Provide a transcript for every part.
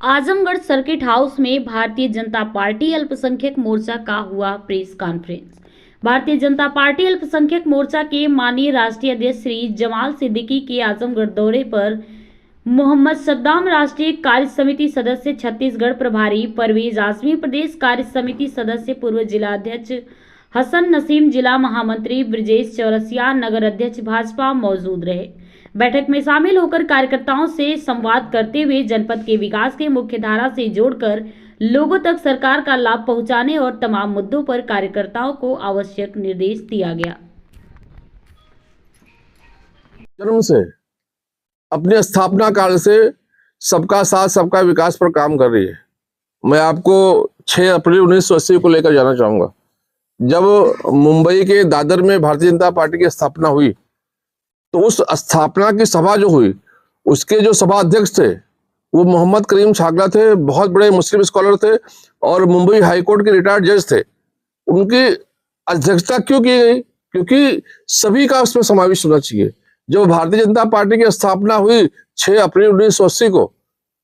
Azamgarh circuit house में Bharatiya Janata party अल्पसंख्यक मोर्चा का हुआ press conference. Bharatiya Janata party अल्पसंख्यक मोर्चा के माननीय राष्ट्रीय अध्यक्ष श्री जमाल सिद्दीकी के आजमगढ़ दौरे पर मोहम्मद सद्दाम राष्ट्रीय कार्य समिति सदस्य, छत्तीसगढ़ प्रभारी परवेज आजमी, प्रदेश कार्य समिति सदस्य पूर्व जिला अध्यक्ष हसन नसीम, जिला महामंत्री ब्रजेश चौरसिया, नगर अध्यक्ष भाजपा मौजूद रहे। बैठक में शामिल होकर कार्यकर्ताओं से संवाद करते हुए जनपद के विकास के मुख्य धारा से जोड़कर लोगों तक सरकार का लाभ पहुंचाने और तमाम मुद्दों पर कार्यकर्ताओं को आवश्यक निर्देश दिया गया। जन्म से अपने स्थापना काल से सबका साथ सबका विकास पर काम कर रही है। मैं आपको 6 अप्रैल 1980 को लेकर जाना चाहूंगा। जब मुंबई के दादर में भारतीय जनता पार्टी की स्थापना हुई तो उस स्थापना की सभा जो हुई उसके जो सभा अध्यक्ष थे वो मोहम्मद करीम छागला थे। बहुत बड़े मुस्लिम स्कॉलर थे और मुंबई हाई कोर्ट के रिटायर्ड जज थे। उनकी अध्यक्षता क्यों की गई? क्योंकि सभी का उसमें समावेश होना चाहिए। जब भारतीय जनता पार्टी की स्थापना हुई 6 अप्रैल 1980 को,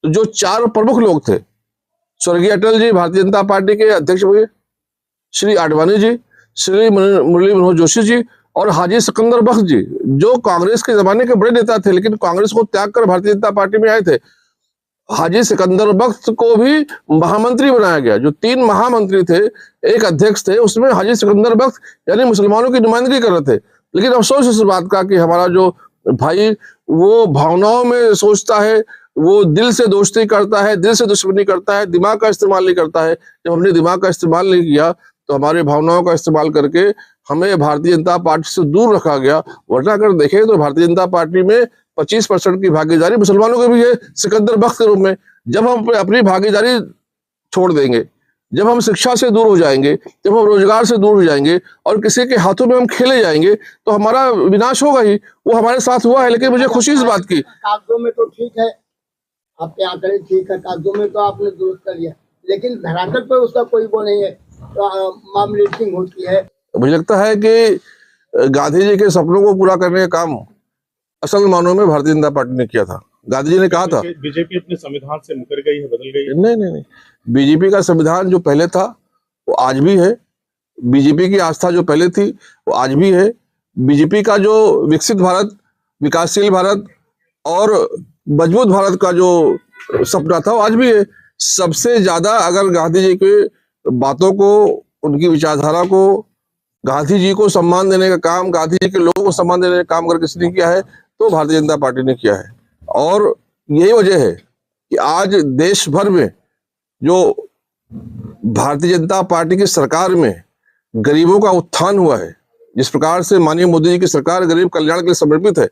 तो जो 4 प्रमुख लोग थे, स्वर्गीय अटल जी भारतीय जनता पार्टी के अध्यक्ष हुए, श्री आडवाणी जी, श्री मुरली मनोहर जोशी जी और हाजी सिकंदर बख्श जी, जो कांग्रेस के जमाने के बड़े नेता थे लेकिन कांग्रेस को त्याग कर भारतीय जनता पार्टी में आए थे। हाजी सिकंदर बख्श को भी महामंत्री बनाया गया। जो 3 महामंत्री थे, एक अध्यक्ष थे, उसमें हाजी सिकंदर बख्श यानी मुसलमानों की नुमाइंदगी कर रहे थे। लेकिन अफसोस इस बात का कि हमारा जो भाई वो भावनाओं में सोचता है, वो दिल से दोस्ती करता है, दिल से दुश्मनी करता है, दिमाग का इस्तेमाल नहीं करता है। जब हमने दिमाग का इस्तेमाल नहीं किया तो हमारे भावनाओं का इस्तेमाल करके हमें भारतीय जनता पार्टी से दूर रखा गया। वरना अगर देखें तो भारतीय जनता पार्टी में 25% की भागीदारी मुसलमानों की भी है, सिकंदर बख्श के रूप में। जब हम अपनी भागीदारी छोड़ देंगे, जब हम शिक्षा से दूर हो जाएंगे, जब हम रोजगार से दूर हो जाएंगे और किसी के हाथों में हम खेले जाएंगे तो हमारा विनाश होगा ही। वो हमारे साथ हुआ है। लेकिन मुझे खुशी इस बात की, कागजों में तो ठीक है, आपके आंकड़े ठीक है, कागजों में तो आपने दुरुस्त कर लिया, लेकिन धरातल पर उसका कोई वो नहीं है, तो मामले सिंह होती है। मुझे लगता है कि गांधी जी के सपनों को पूरा करने का काम असल मानों में भारतीय जनता पार्टी ने किया था। गांधी जी ने कहा था, बीजेपी अपने संविधान से मुकर गई है, बदल गई है। नहीं, बीजेपी का संविधान जो पहले था वो आज भी है। बीजेपी की आस्था जो पहले थी वो आज भी है। बीजेपी का जो विकसित भारत, विकासशील भारत और मजबूत भारत का जो सपना था वो आज भी है। सबसे ज्यादा अगर गांधी जी के बातों को, उनकी विचारधारा को, गांधी जी को सम्मान देने का काम, गांधी जी के लोगों को सम्मान देने का काम अगर किसी ने किया है तो भारतीय जनता पार्टी ने किया है। और यही वजह है कि आज देश भर में जो भारतीय जनता पार्टी की सरकार में गरीबों का उत्थान हुआ है, जिस प्रकार से माननीय मोदी जी की सरकार गरीब कल्याण के लिए समर्पित है,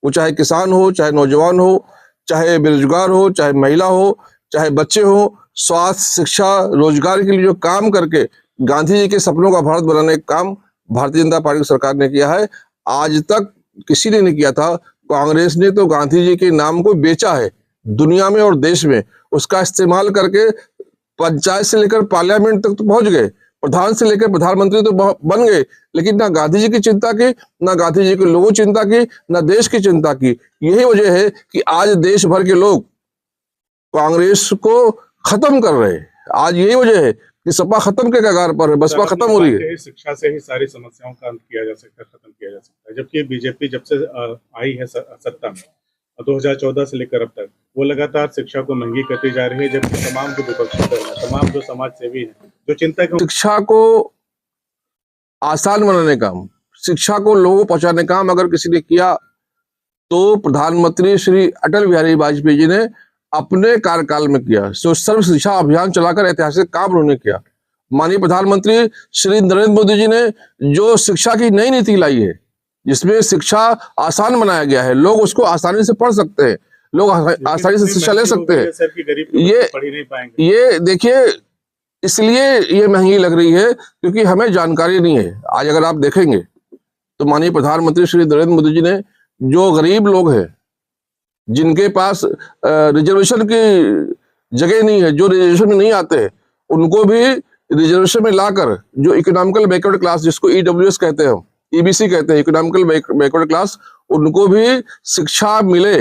वो चाहे किसान हो, चाहे नौजवान हो, चाहे बेरोजगार हो, चाहे महिला हो, चाहे बच्चे हो, स्वास्थ्य, शिक्षा, रोजगार के लिए जो काम करके गांधी जी के सपनों का भारत बनाने का काम भारतीय जनता पार्टी की सरकार ने किया है। आज तक किसी ने नहीं किया था। कांग्रेस ने तो गांधी जी के नाम को बेचा है दुनिया में और देश में। उसका इस्तेमाल करके पंचायत से लेकर पार्लियामेंट तक तो पहुंच गए, प्रधान से लेकर प्रधानमंत्री तो बन गए, लेकिन ना गांधी जी की चिंता की, ना गांधी जी के लोगों की चिंता की, ना देश की चिंता की। यही वजह है कि आज देश भर के लोग कांग्रेस को खत्म कर रहे हैं। आज यही वजह है कि सपा खत्म के कगार पर है, बसपा खत्म हो रही है। शिक्षा से ही सारी समस्याओं का अंत किया जा सकता है, खत्म किया जा सकता है। जबकि बीजेपी जब से आई है सत्ता में 2014 से लेकर अब तक, वो लगातार शिक्षा को महंगी करती जा रही है। जबकि तमाम जो विपक्षी दल हैं, तमाम जो समाज सेवी हैं, जो चिंतक हैं, शिक्षा को आसान बनाने का काम, शिक्षा को लोगों को पहुंचाने का काम अगर किसी ने किया तो प्रधानमंत्री श्री अटल बिहारी वाजपेयी जी ने अपने कार्यकाल में किया। तो सर्व शिक्षा अभियान चलाकर ऐतिहासिक काम उन्होंने किया। माननीय प्रधानमंत्री श्री नरेंद्र मोदी जी ने जो शिक्षा की नई नीति लाई है, जिसमें शिक्षा आसान बनाया गया है, लोग उसको आसानी से पढ़ सकते हैं, लोग आसानी से शिक्षा ले सकते हैं। ये देखिए, इसलिए ये महंगी लग रही है क्योंकि हमें जानकारी नहीं है। आज अगर आप देखेंगे तो माननीय प्रधानमंत्री श्री नरेंद्र मोदी जी ने जो गरीब लोग हैं, जिनके पास रिजर्वेशन की जगह नहीं है, जो रिजर्वेशन में नहीं आते हैं, उनको भी रिजर्वेशन में लाकर जो इकोनॉमिकल बैकवर्ड क्लास, जिसको ईडब्ल्यूएस कहते हैं, ईबीसी कहते हैं, इकोनॉमिकल बैकवर्ड क्लास, उनको भी शिक्षा मिले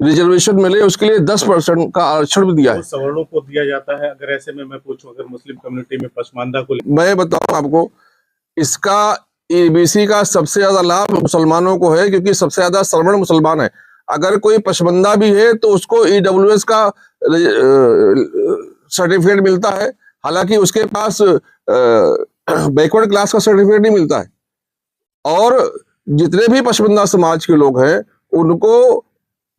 रिजर्वेशन मिले, उसके लिए 10% का आरक्षण भी दिया है। वो सवर्णों को दिया जाता है। अगर ऐसे में मैं पूछूं, अगर मुस्लिम कम्युनिटी में पसमानदा को मैं बताऊं आपको, इसका ईबीसी का सबसे ज्यादा लाभ मुसलमानों को है, क्योंकि सबसे ज्यादा सवर्ण मुसलमान है। अगर कोई पसमंदा भी है तो उसको ईडब्ल्यूएस का सर्टिफिकेट मिलता है, हालांकि उसके पास बैकवर्ड क्लास का सर्टिफिकेट नहीं मिलता है। और जितने भी पसमंदा समाज के लोग हैं उनको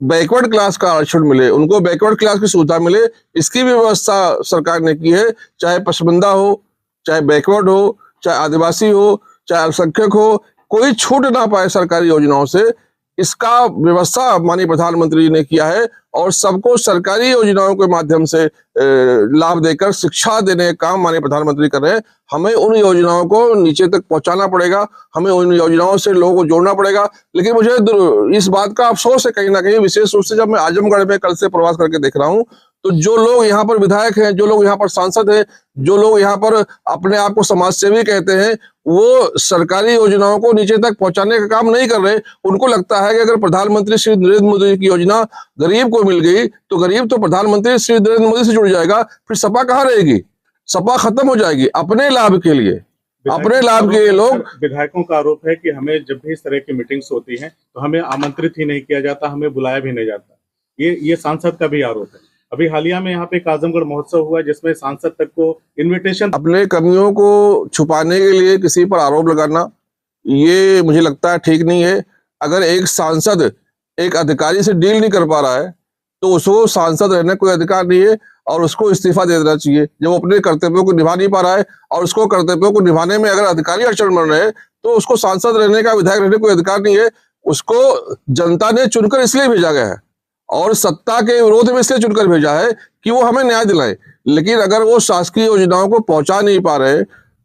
बैकवर्ड क्लास का आरक्षण मिले, उनको बैकवर्ड क्लास की सुविधा मिले, इसकी भी व्यवस्था सरकार ने की है। चाहे पसमंदा हो, चाहे बैकवर्ड हो, चाहे आदिवासी हो, चाहे अल्पसंख्यक हो, कोई छूट ना पाए सरकारी योजनाओं से, इसका व्यवस्था माननीय प्रधानमंत्री ने किया है। और सबको सरकारी योजनाओं के माध्यम से लाभ देकर शिक्षा देने का काम माननीय प्रधानमंत्री कर रहे हैं। हमें उन योजनाओं को नीचे तक पहुंचाना पड़ेगा, हमें उन योजनाओं से लोगों को जोड़ना पड़ेगा। लेकिन मुझे इस बात का अफसोस है कहीं ना कहीं, विशेष रूप से जब मैं आजमगढ़ में कल से प्रवास करके देख रहा हूं, तो जो लोग यहाँ पर विधायक हैं, जो लोग यहाँ पर सांसद हैं, जो लोग यहाँ पर अपने आप को समाजसेवी कहते हैं, वो सरकारी योजनाओं को नीचे तक पहुंचाने का काम नहीं कर रहे। उनको लगता है कि अगर प्रधानमंत्री श्री नरेंद्र मोदी की योजना गरीब को मिल गई तो गरीब तो प्रधानमंत्री श्री नरेंद्र मोदी से जुड़ जाएगा, फिर सपा कहाँ रहेगी, सपा खत्म हो जाएगी। अपने लाभ के लिए, अपने लाभ के लिए लोग, विधायकों का आरोप है कि हमें जब भी इस तरह की मीटिंग्स होती हैं तो हमें आमंत्रित ही नहीं किया जाता, हमें बुलाया भी नहीं जाता। ये सांसद का भी आरोप है। अभी हालिया में यहाँ पे एक आजमगढ़ महोत्सव हुआ जिसमें सांसद तक को इनविटेशन। अपने कमियों को छुपाने के लिए किसी पर आरोप लगाना, ये मुझे लगता है ठीक नहीं है। अगर एक सांसद एक अधिकारी से डील नहीं कर पा रहा है तो उसको सांसद रहने का कोई अधिकार नहीं है और उसको इस्तीफा दे देना चाहिए। जब वो अपने कर्तव्यों को निभा नहीं पा रहा है और उसको कर्तव्यों को निभाने में अगर अधिकारी अड़चन बन रहे हैं तो उसको सांसद रहने का, विधायक रहने का कोई अधिकार नहीं है। उसको जनता ने चुनकर इसलिए भेजा गया है और सत्ता के विरोध में इसलिए चुनकर भेजा है कि वो हमें न्याय दिलाए। लेकिन अगर वो शासकीय योजनाओं को पहुंचा नहीं पा रहे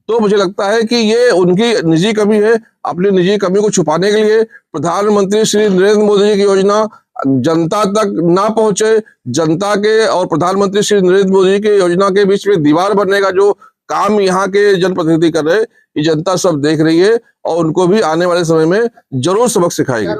तो मुझे लगता है कि ये उनकी निजी कमी है। अपनी निजी कमी को छुपाने के लिए प्रधानमंत्री श्री नरेंद्र मोदी जी की योजना जनता तक ना पहुंचे, जनता के और प्रधानमंत्री श्री नरेंद्र मोदी जी की योजना के बीच में दीवार बनने का जो काम यहाँ के जनप्रतिनिधि कर रहे हैं, ये जनता सब देख रही है और उनको भी आने वाले समय में जरूर सबक सिखाएगी।